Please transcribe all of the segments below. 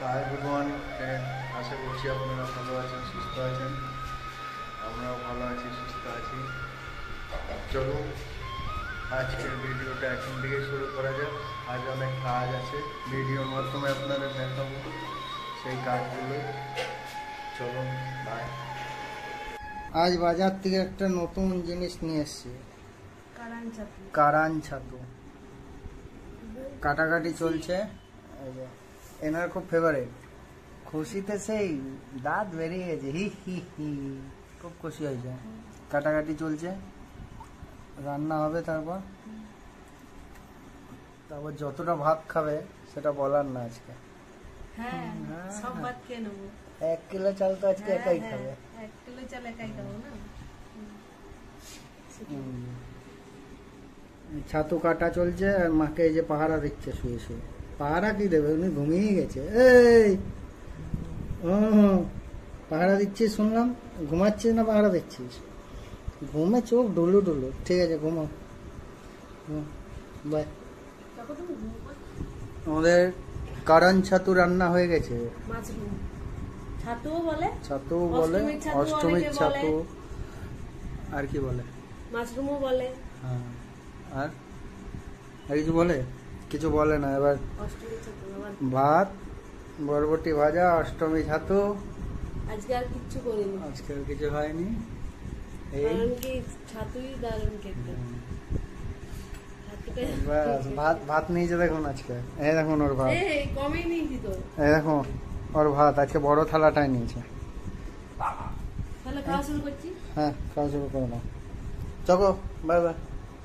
Hi good morning friend, আশা করছি আপনারা ভালো আছেন, সুস্থ আছেন। আমরাও ভালো আছি, সুস্থ আছি। চলুন আজকের ভিডিওটা এখন থেকে শুরু করা যাক। আজ অনেক কাজ আছে, ভিডিওর মাধ্যমে আপনাদের দেখাবো সেই কাজগুলো। চলুন বাই। আজ বাজার থেকে একটা নতুন জিনিস নিয়ে এসছি, কারান ছাতু। কাটাকাটি চলছে, এনার খুব ফেভারিট। খুশিতে সেই দাঁত বেরিয়ে গেছে, হি হি হি, খুব খুশি হয়েছে। কাটাকাটি চলছে, রান্না হবে। তারপর যতটা ভাত খাবে সেটা বলার না আজকে। সব ভাত খেয়ে নেবো। 1 কিলো চাল তো আজকে একাই খাবে। 1 কিলো চাল একাই খাবো না। ছাতু কাটা চলছে আর মাকে এই যে পাহারা দিচ্ছে শুয়ে শুয়ে। পাহারা কি দেবে, উনি ঘুমিয়ে গেছে। এই পাহারা দিচ্ছিস শুনলাম, ঘুমাচ্ছিস না পাহারা দিচ্ছিস? ঘুমে চোখ ডুলু ডুলু। ঠিক আছে, ঘুমো। বাই। আমাদের কারণ ছাতু রান্না হয়ে গেছে। ছাতুও বলে, অষ্টমীর ছাতু, আর কি বলে, মাশরুমও বলে। হ্যাঁ, আর কিছু বলে? কিছু বলে না। এবার ভাত, বরবটি ভাজা, অষ্টমী ছাতু। আজকে আর কিচ্ছু করিনি, আজকে আর কিছু হয়নি। কারণ কি ছাতুই দারুণ খেতে। ভাত নিয়েছে দেখুন আজকে। এই দেখুন ওর ভাত, কমই নিয়েছি তো। এই দেখো ওর ভাত আজকে বড় থালাটাই নিয়েছে। তাহলে খাওয়া শুরু করছি। হ্যাঁ, খাওয়া শুরু করে নাও। চকো, বাই বাই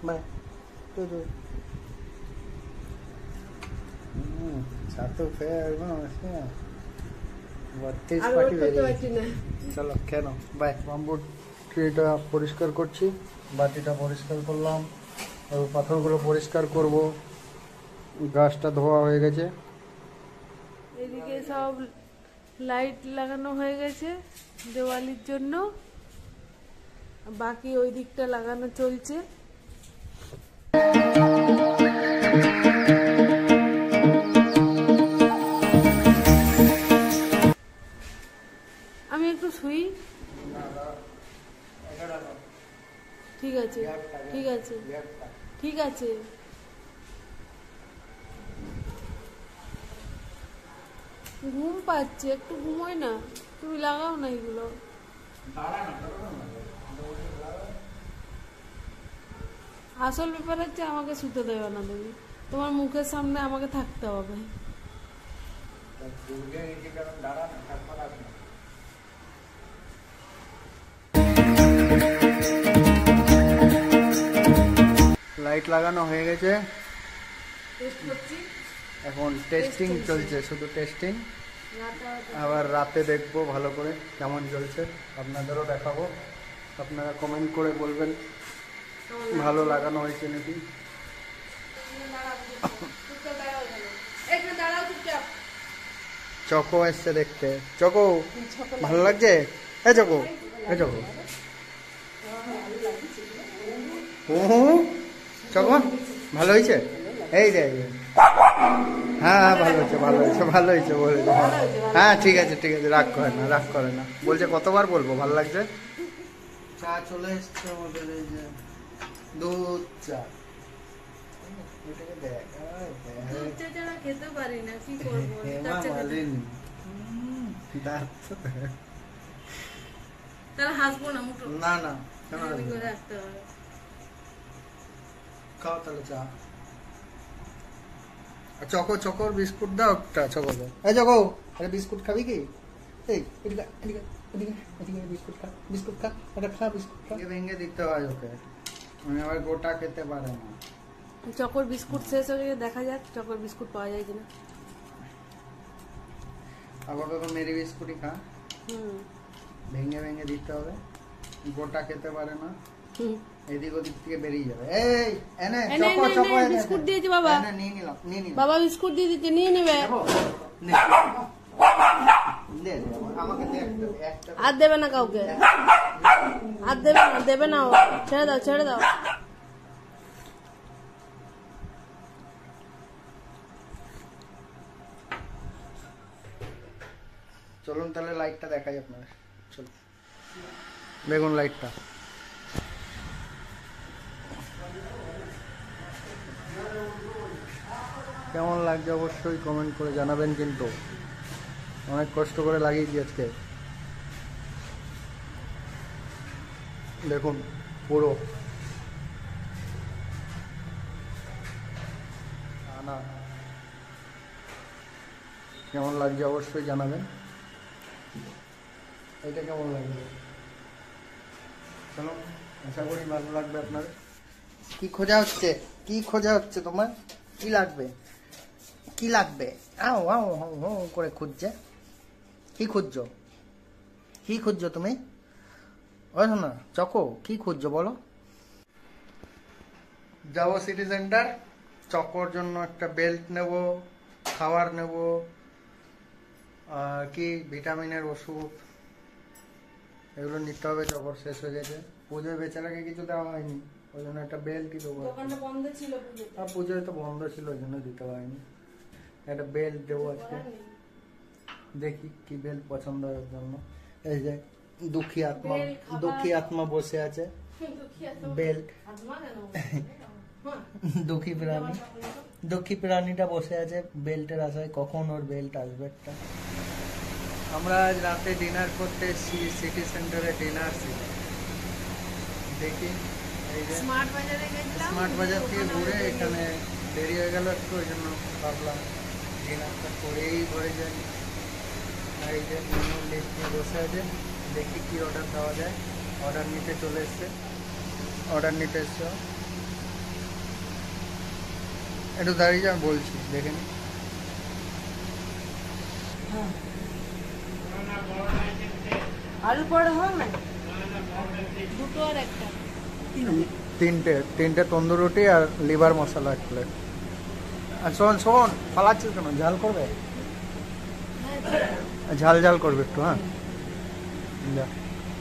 বাই। ছাতু খেয়ে চলো কেন বাই। বাম্বুর ট্রেটা পরিষ্কার করছি, বাটিটা পরিষ্কার করলাম, পাথরগুলো পরিষ্কার করব। গাছটা ধোয়া হয়ে গেছে। এদিকে সব লাইট লাগানো হয়ে গেছে দেওয়ালির জন্য, বাকি ওই দিকটা লাগানো চলছে। আমি একটু শুই। ঠিক আছে ঠিক আছে ঠিক আছে। ঘুম পাচ্ছে, একটু ঘুমোই না। তুমি লাগাও না এগুলো। আসল ব্যাপার হচ্ছে আমাকে শুতে দেবে না তুমি। তোমার মুখের সামনে আমাকে থাকতে হবে। লাইট লাগানো হয়ে গেছে, এখন টেস্টিং চলছে, শুধু টেস্টিং। আবার রাতে দেখবো ভালো করে কেমন চলছে, আপনাদেরও দেখাবো। আপনারা কমেন্ট করে বলবেন ভালো লাগানো হয়েছে নাকি। চকো এসছে দেখতে। চকো ভালো লাগছে? এই চকো, এই চকো, চকো ভালো হয়েছে? এই যে হ্যাঁ ভালো হয়েছে, ভালো হয়েছে, ভালো হয়েছে বলেছে। হ্যাঁ ঠিক আছে ঠিক আছে, রাগ করে না, রাগ করে না। বলছে কতবার বলবো ভালো লাগছে। চা চলে এসছে আমাদের, এই যে দুধ চা। খেতে পারি না, কি করবো? তাহলে হাসবো না, না না খাও তাহলে চা। চকো, চকোর বিস্কুট দাও একটা। চকো দাও, এই চকো, আরে বিস্কুট খাবি কি? এই এদিকে এদিকে এদিকে এদিকে, বিস্কুট খা, বিস্কুট খা, এটা খা, বিস্কুট খা। ভেঙে দিতে হয় ওকে, আমি আবার গোটা খেতে পারে না। চকোর বিস্কুট শেষ হয়ে গেলে দেখা যাক চকোর বিস্কুট পাওয়া যায় কিনা। আপাতত মেরি বিস্কুটই খা। ভেঙে ভেঙে দিতে হবে, গোটা খেতে পারে না। এদিক ওদিক থেকে বেরিয়ে যাবে। এই এনে চকো, চকো বিস্কুট দিয়েছি বাবা। নিয়ে নিলাম, নিয়ে নিলাম বাবা, বিস্কুট দিয়ে দিতে, নিয়ে নেবে। আমাকে একটা আর দেবে না কাউকে, আর দেবে না, দেবে না। ছেড়ে দাও, ছেড়ে দাও। চলুন তাহলে লাইটটা দেখাই আপনার। চলুন দেখুন লাইটটা কেমন লাগছে অবশ্যই কমেন্ট করে জানাবেন, কিন্তু অনেক কষ্ট করে লাগিয়েছি আজকে। দেখুন পুরো না কেমন লাগছে অবশ্যই জানাবেন। এটা কেমন লাগবে চলো, আশা করি ভালো লাগবে আপনার। কি খোঁজা হচ্ছে, কি খোঁজা হচ্ছে তোমার? কি লাগবে, কি লাগবে? আও আও হাও করে খুঁজছে। কি খুঁজছো, কি খুঁজছো তুমি? ওই না চকো, কি খুঁজছো বলো? যাবো সিটি সেন্টার, চকোর জন্য একটা বেল্ট নেব, খাবার নেব, আর কি ভিটামিনের ওষুধ, এগুলো নিতে হবে। চকর শেষ হয়ে গেছে, পুজোয় বেচারাকে কিছু দেওয়া হয়নি, ওই জন্য একটা বেল্টই দেবো। দোকানটা বন্ধ ছিল আর পুজোয় তো বন্ধ ছিল, ওই জন্য দিতে হয়নি। একটা বেল্ট দেবো আজকে, দেখি কি বেল্ট পছন্দ হয় ওর জন্য। এই যে দুঃখী আত্মা, দুঃখী আত্মা বসে আছে, বেল্ট দুঃখী প্রাণী, দুঃখী প্রাণীটা বসে আছে বেল্টের আশায়, কখন ওর বেল্ট আসবে একটা। আমরা আজ রাতে ডিনার করতে এসেছি সিটি সেন্টারে, ডিনার দেখি এই যে স্মার্ট বাজারে গেছিলাম, স্মার্ট বাজার থেকে ঘুরে এখানে দেরি হয়ে গেল একটু, ওই জন্য ভাবলাম ডিনারটা করেই ঘরে যাই। আর এই যে মেনু লিস্ট নিয়ে বসে আছে, দেখি কি অর্ডার দেওয়া যায়। অর্ডার নিতে চলে এসছে, অর্ডার নিতে এসছো, একটু দাঁড়িয়ে যা বলছি দেখে নি। আলু পড়া হোক না, দুটো আর একটা, তিনটে তন্দুর রুটি আর লিভার মশলা এক প্লেট। আর শোন শোন, পালাচ্ছিস কেন? ঝাল করবে, ঝাল ঝাল করবে একটু। হ্যাঁ যা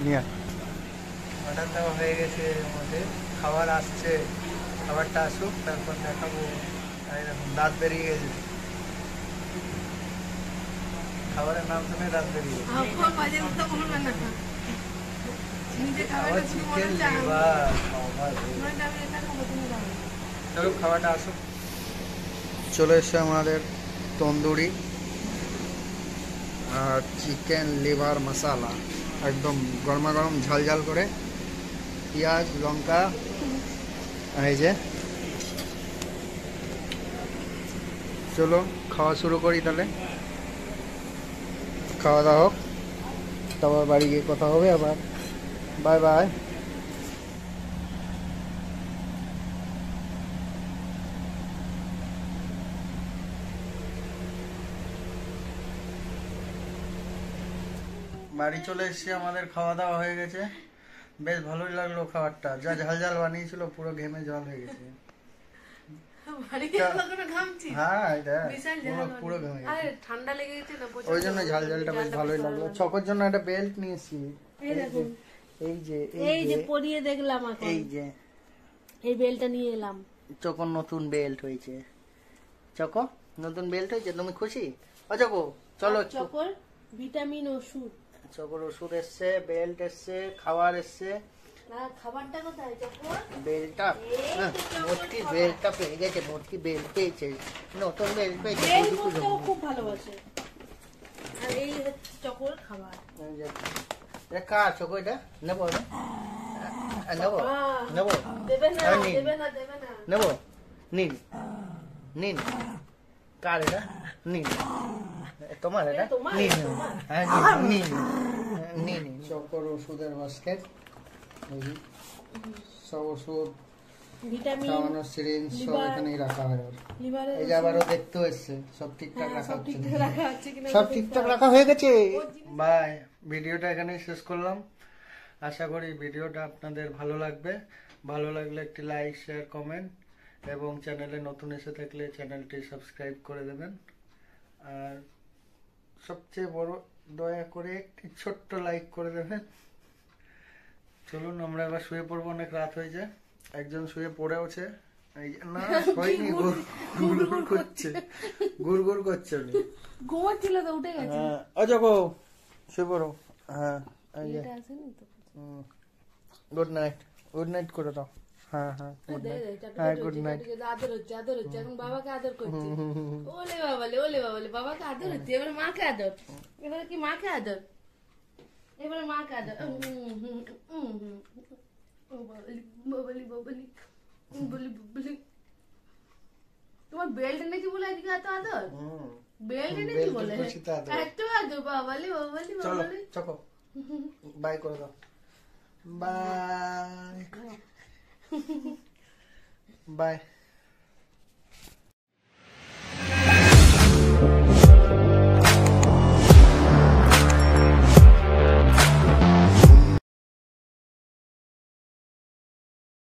নিয়ে অর্ডার দেওয়া হয়ে গেছে আমাদের, খাবার আসছে, খাবারটা আসুক তারপর দেখাবো। দেখুন দাঁত বেরিয়ে গেছে, খাবারের নাম শুনে দাঁত বেরিয়ে গেছে। চিকেন লিভার, চলো খাবারটা আসুক। চলে এসছে আমাদের তন্দুরি আর চিকেন লিভার মশলা, একদম গরমা গরম ঝাল ঝাল করে, পেঁয়াজ লঙ্কা। এই যে চলো খাওয়া শুরু করি তাহলে, খাওয়া দাওয়া হোক, তারপর বাড়ি গিয়ে কথা হবে আবার। Bye bye. বাড়ি চলে এসেছি, আমাদের খাওয়া দাওয়া হয়ে গেছে, বেশ ভালোই লাগলো খাবারটা। যা ঝাল ঝাল বানিয়েছিল পুরো ঘেমে জল হয়ে গেছে। ঠান্ডা লেগে গেছে না, ওই জন্য ঝাল ঝালটা বেশ ভালোই লাগলো। চকর জন্য একটা বেল্ট নিয়েছি, এই যে পরিয়ে দেখলাম, এই যে এই বেলটা নিয়ে এলাম। চকর নতুন বেল্ট হয়েছে, চকো নতুন বেল্ট হয়েছে, তুমি খুশি? ও চকো চলো, চকর ভিটামিন ওষুধ, চকর ওষুধ এসছে, বেল্ট এসছে, খাবার এসছে। খাবারটা কোথায় চকর? বেল্টটা, মোটকি বেল্টটা পেয়ে গেছে, মোটকি বেল্ট পেয়েছে, নতুন বেল্ট পেয়েছে। খুব ভালোবাসে। আর এই হচ্ছে চকর খাবার। কার চকো এটা? নেবো নেবো নেবো, দেবে না দেবে না দেবে না, নেবো, নিন নিন। কার এটা? নিন, তোমার এটা? নিন হ্যাঁ নিন নিন। চকর ওষুধের বাস্কেট, সব ওষুধ খাওয়ানোর সিরিঞ্জ সব এখানেই রাখা হয়। এই যে আবারও দেখতেও এসছে, সব ঠিকঠাক রাখা হচ্ছে, সব ঠিকঠাক রাখা হয়ে গেছে। বাই, ভিডিওটা এখানেই শেষ করলাম। আশা করি ভিডিওটা আপনাদের ভালো লাগবে। ভালো লাগলে একটি লাইক শেয়ার কমেন্ট, এবং চ্যানেলে নতুন এসে থাকলে চ্যানেলটি সাবস্ক্রাইব করে দেবেন। আর সবচেয়ে বড় দয়া করে একটি ছোট্ট লাইক করে দেবেন। চলুন আমরা এবার শুয়ে পড়বো, অনেক রাত হয়েছে। একজন শুয়ে পড়েওছে, না হয়নি, গুড় গুড় করছে, ঘুরঘুর করছে, ঘুমাচ্ছিল তো উঠে গেছে। অজগো শুয়ে পড়ো। হ্যাঁ এটা আসেনি তো। গুড নাইট করে দাও। হ্যাঁ হ্যাঁ গুড দে নাইট। দে, চাটু হ্যাঁ চাটু গুড হচ্ছে, নাইট। চাটু চাটু, আদর হচ্ছে এখন বাবাকে আদর করছে। ওলে বাবালে বাবাকে আদর হচ্ছে, এবারে মাকে আদর, এবারে কি মাকে আদর, এবারে মাকে আদর। বাবালি বাবালি বলি বলি। তোমার বেল্ট এনেছি বলে আজকে এত আদর, বেল্ট এনেছি বলে এত আদর। বাবালি বাবালি চলো বাবালি। চকো বাই করে দাও। Bye bye.